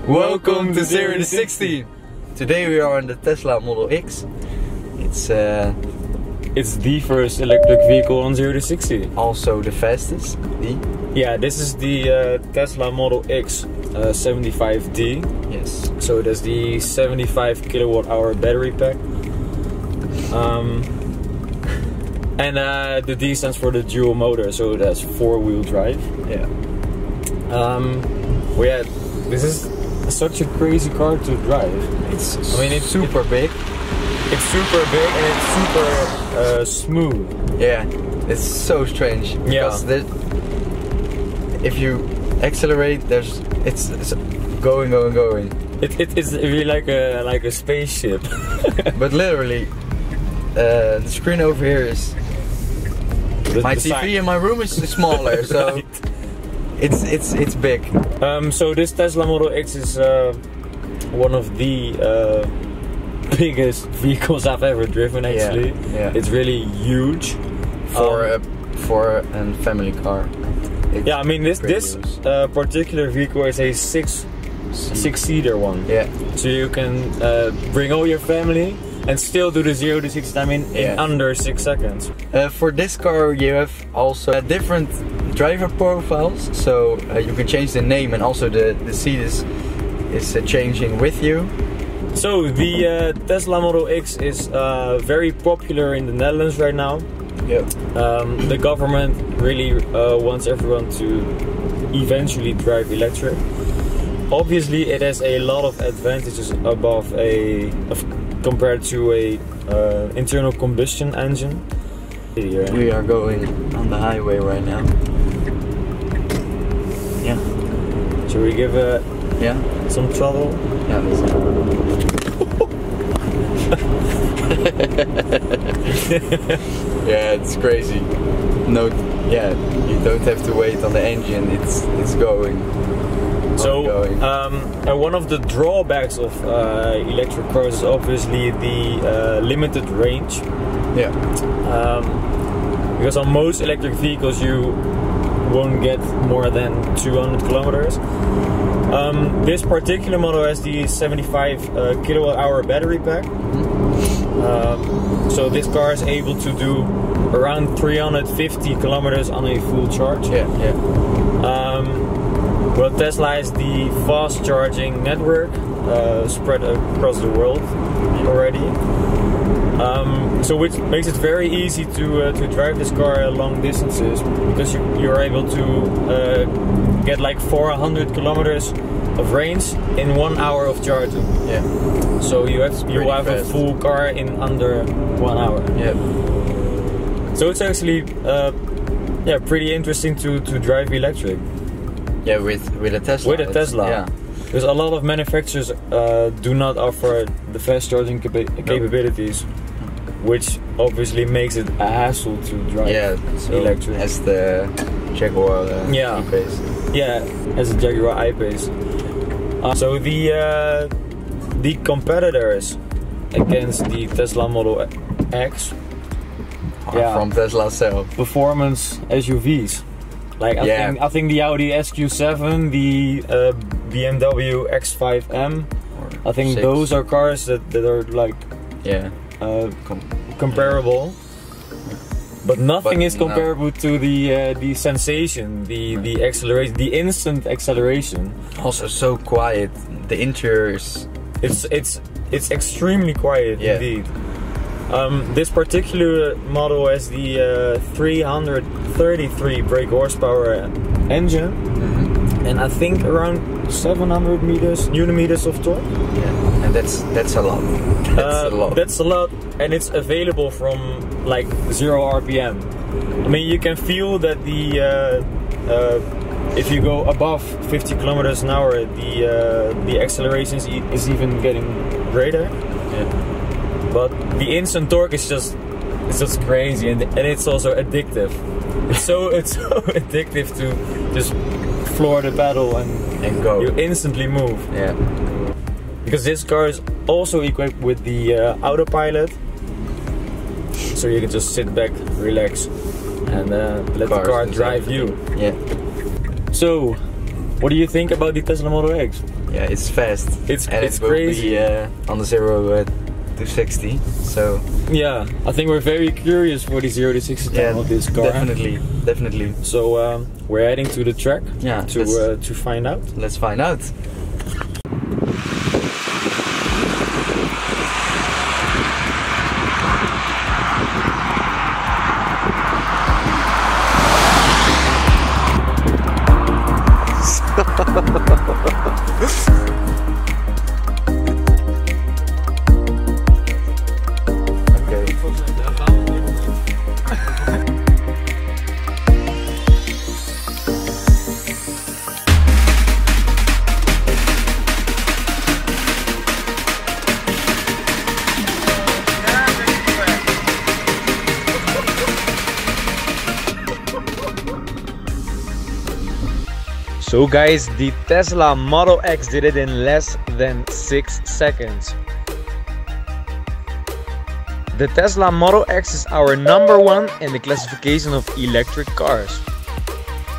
Welcome to 0 to 60. Today we are on the Tesla Model X. It's the first electric vehicle on 0 to 60. Also the fastest. Yeah, this is the Tesla Model X 75D. Yes. So it has the 75 kilowatt-hour battery pack. And the D stands for the dual motor, so it has 4-wheel drive. Yeah. Well, yeah, this is such a crazy car to drive. It's super big. It's super big and it's super smooth. Yeah, it's so strange. Because if you accelerate, it's going. It's really like a spaceship. But literally, the screen over here is my TV in my room is smaller, so right. it's big. So this Tesla Model X is one of the biggest vehicles I've ever driven. Actually, yeah. It's really huge for a family car. Yeah, I mean this particular vehicle is a six-seater one. Yeah. So you can bring all your family and still do the 0 to 60 time in under 6 seconds. For this car you have also different driver profiles, so you can change the name, and also the seat is changing with you. So the Tesla Model X is very popular in the Netherlands right now. Yeah. The government really wants everyone to eventually drive electric. Obviously it has a lot of advantages compared to a internal combustion engine. We are going on the highway right now. Yeah. Should we give it some trouble? Yeah. Yeah, it's crazy. No, yeah, you don't have to wait on the engine. It's going. So, one of the drawbacks of electric cars is obviously the limited range. Yeah. Because on most electric vehicles you won't get more than 200 kilometers. This particular model has the 75 kilowatt-hour battery pack. So this car is able to do around 350 kilometers on a full charge. Yeah. Well, Tesla has the fast charging network spread across the world already. So which makes it very easy to drive this car long distances, because you're able to get like 400 kilometers of range in 1 hour of charging. Yeah. So you have a full car in under 1 hour. Yeah. So it's actually pretty interesting to drive electric. Yeah, with a Tesla. With a Tesla. Yeah. Because a lot of manufacturers do not offer the fast charging capabilities, which obviously makes it a hassle to drive electric. As the Jaguar I-Pace. Yeah, as a Jaguar I-Pace. So the competitors against the Tesla Model X from Tesla itself. Performance SUVs. Like I think the Audi SQ7, the BMW X5M, I think those are cars that are like comparable, but nothing is comparable to the sensation, the acceleration, the instant acceleration. Also so quiet. The interior is it's extremely quiet indeed. This particular model has the 333 brake horsepower engine, and I think around 700 newton-meters of torque. Yeah, and that's a lot. That's a lot, and it's available from like 0 RPM. I mean, you can feel that if you go above 50 kilometers an hour, the acceleration is even getting greater. Yeah. But the instant torque is just crazy, and it's also addictive. It's so addictive to just floor the pedal and go. You instantly move. Yeah. Because this car is also equipped with the autopilot, so you can just sit back, relax, and let the car drive you. Yeah. So, what do you think about the Tesla Model X? yeah, it's fast. It's it will crazy. Be, on the ZeroToSixty. So yeah, I think we're very curious for the ZeroToSixty time of this car. Definitely. So we're heading to the track. Yeah, to find out. Let's find out. So guys, the Tesla Model X did it in less than 6 seconds. The Tesla Model X is our #1 in the classification of electric cars.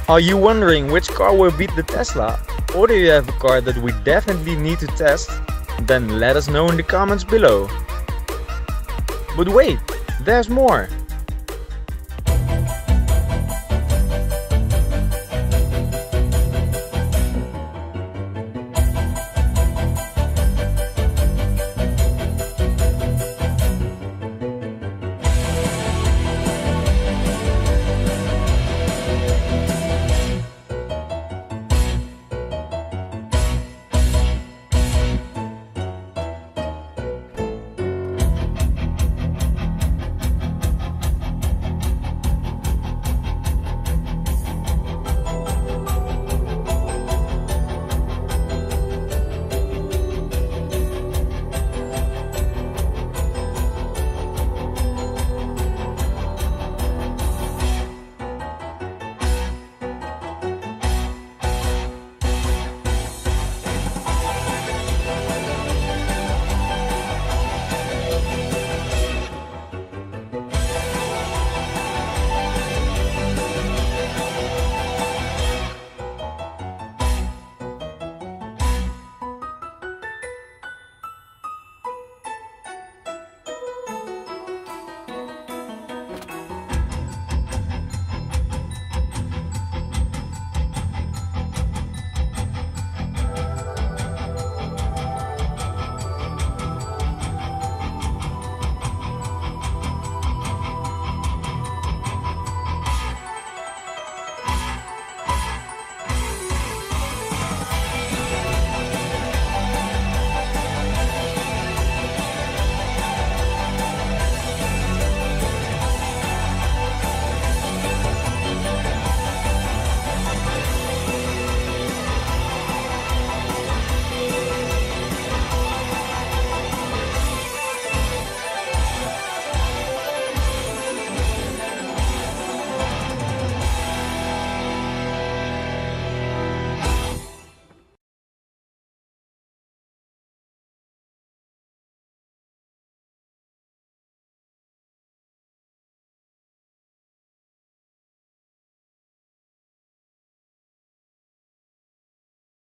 Are you wondering which car will beat the Tesla? Or do you have a car that we definitely need to test? Then let us know in the comments below. But wait, there's more!